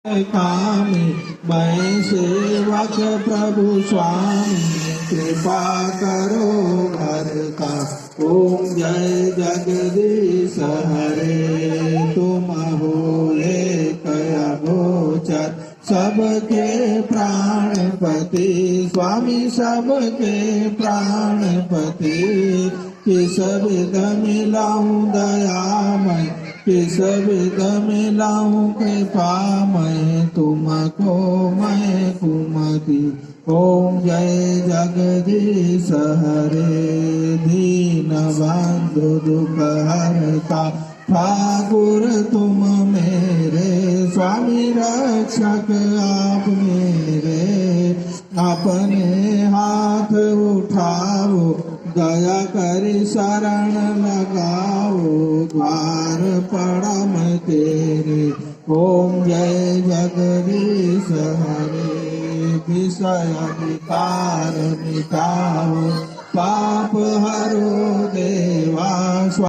कामी मैं सेवक प्रभु स्वामी कृपा करो घर का। ओम जय जगदीश हरे तुम हो एक अगोचर सबके प्राणपति स्वामी सबके प्राणपति। किस विध मिलाऊं दयामय किस विध मिलाऊं कृपा मैं तुमको मैं कुमति। ओम जय जगदीश हरे दीन बंधु दुख हरता ठाकुर तुम मेरे स्वामी रक्षक आप मेरे। अपने हाथ उठाओ दया करी शरण लगाओ द्वार पड़ा मैं तेरे। ओम जय जगदीश हरे विषय विकार मिटाओ पाप हरो दे